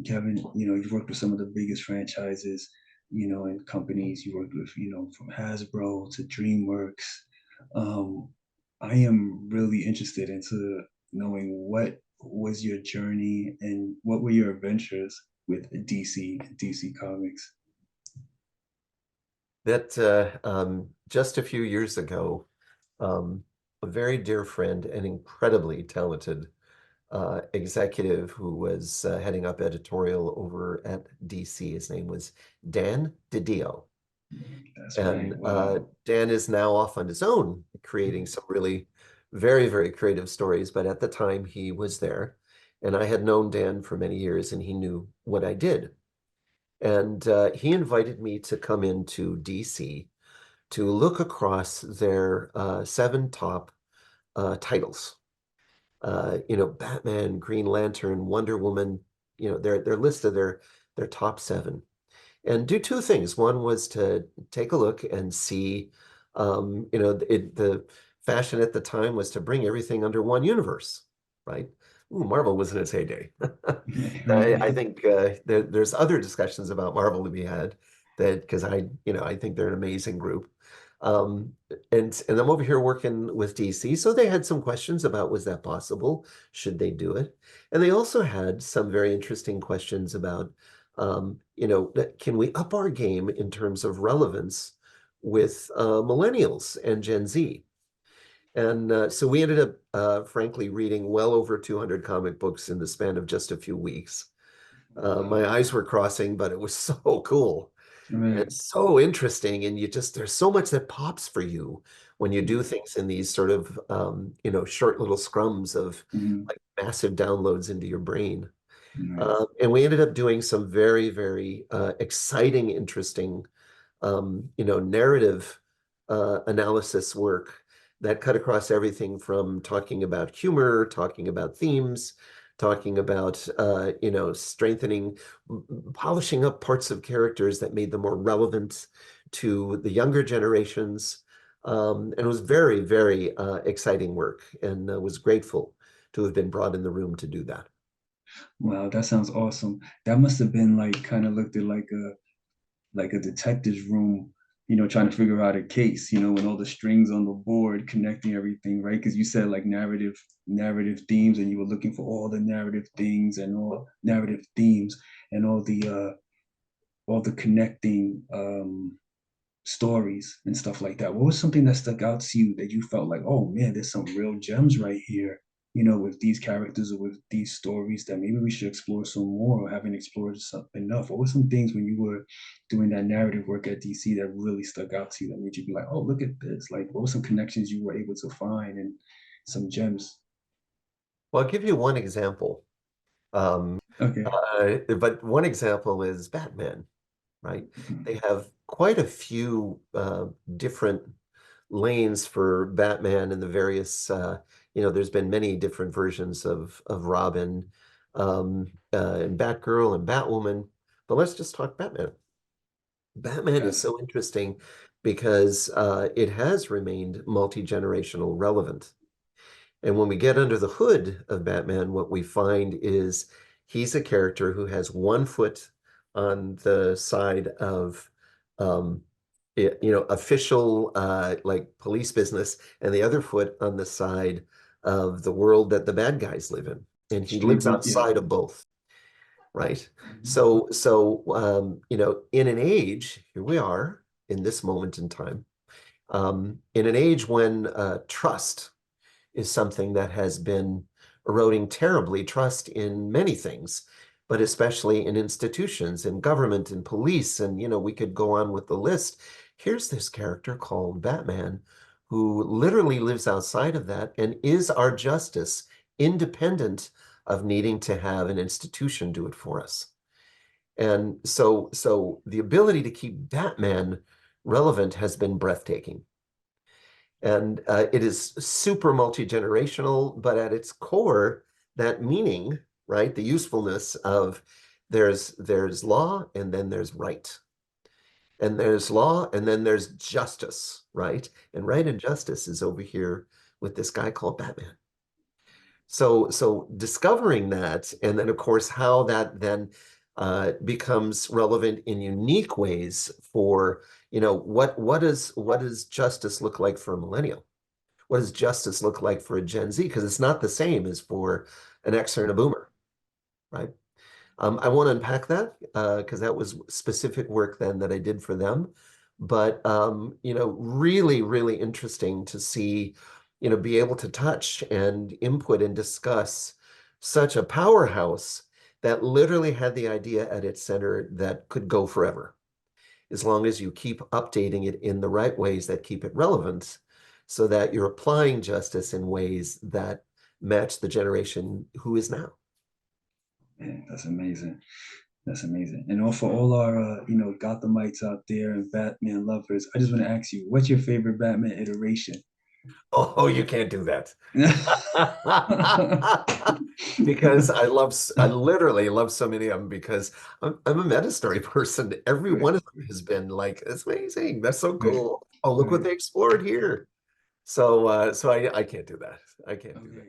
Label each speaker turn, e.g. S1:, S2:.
S1: Kevin, you've worked with some of the biggest franchises, and companies. You worked with, from Hasbro to DreamWorks. Um, I am really interested into knowing what was your journey and what were your adventures with DC Comics.
S2: That just a few years ago, a very dear friend and incredibly talented executive who was heading up editorial over at DC, his name was Dan DiDio.
S1: That's
S2: And
S1: right. Wow.
S2: Dan is now off on his own, creating some really very, very creative stories. But at the time, he was there. And I had known Dan for many years, and he knew what I did. And he invited me to come into DC to look across their seven top titles. Batman, Green Lantern, Wonder Woman, their list of their top seven. And do two things. One was to take a look and see, the fashion at the time was to bring everything under one universe, right? Ooh, Marvel was in its heyday. I
S1: Right.
S2: think there's other discussions about Marvel to be had that because I think they're an amazing group. Um, and I'm over here working with DC, so they had some questions about was that possible? Should they do it? And they also had some very interesting questions about can we up our game in terms of relevance with millennials and Gen Z? And so we ended up, frankly, reading well over 200 comic books in the span of just a few weeks. My
S1: Wow.
S2: eyes were crossing, but it was so cool and
S1: Right.
S2: so interesting. And there's so much that pops for you when you do things in these sort of, short little scrums of
S1: Mhm.
S2: like massive downloads into your brain.
S1: Right.
S2: And we ended up doing some very, very exciting, interesting, narrative analysis work that cut across everything from talking about humor, talking about themes, talking about, strengthening, polishing up parts of characters that made them more relevant to the younger generations. And it was very, very exciting work, and was grateful to have been brought in the room to do that.
S1: Wow, that sounds awesome. That must have been like kind of looked at like a detective's room, trying to figure out a case, and all the strings on the board connecting everything, right? Because you said like narrative themes, and you were looking for all the narrative things and all narrative themes and all the connecting stories and stuff like that. What was something that stuck out to you that you felt like, oh man, there's some real gems right here, with these characters or with these stories that maybe we should explore some more or haven't explored enough? What were some things when you were doing that narrative work at DC that really stuck out to you that made you be like, oh, look at this? Like, what were some connections you were able to find and some gems?
S2: Well, I'll give you one example.
S1: Okay.
S2: But one example is Batman, right? They have quite a few different lanes for Batman and the various, there's been many different versions of Robin, and Batgirl and Batwoman. But let's just talk Batman. Batman is
S1: Yes.
S2: so interesting because it has remained multi-generational relevant. And when we get under the hood of Batman, what we find is he's a character who has one foot on the side of, um, official, like police business, and the other foot on the side of the world that the bad guys live in. And he
S1: Street,
S2: lives
S1: yeah.
S2: outside of both, right? So, in an age, here we are in this moment in time, in an age when trust is something that has been eroding terribly, trust in many things, but especially in institutions, in government, in police, and we could go on with the list. Here's this character called Batman who literally lives outside of that and is our justice, independent of needing to have an institution do it for us. And so the ability to keep Batman relevant has been breathtaking. And it is super multi-generational, but at its core, that meaning, right, the usefulness of there's law and then there's right. And there's law and then there's justice, right? And right and justice is over here with this guy called Batman. So discovering that, and then of course how that then becomes relevant in unique ways for, what does justice look like for a millennial? What does justice look like for a Gen Z? Because it's not the same as for an X or a boomer, right? I want to unpack that because that was specific work then that I did for them. But really, really interesting to see, be able to touch and input and discuss such a powerhouse that literally had the idea at its center that could go forever, as long as you keep updating it in the right ways that keep it relevant, so that you're applying justice in ways that match the generation who is now.
S1: Man, that's amazing. That's amazing. And all for all our Gothamites out there and Batman lovers, I just want to ask you, what's your favorite Batman iteration?
S2: Oh, you can't do that. Because I literally love so many of them because I'm a meta story person. Every
S1: Right,
S2: one of them has been like, it's amazing. That's so
S1: right,
S2: cool. Oh, look what
S1: right.
S2: they explored here. So I can't do that. I can't do
S1: Okay,
S2: that.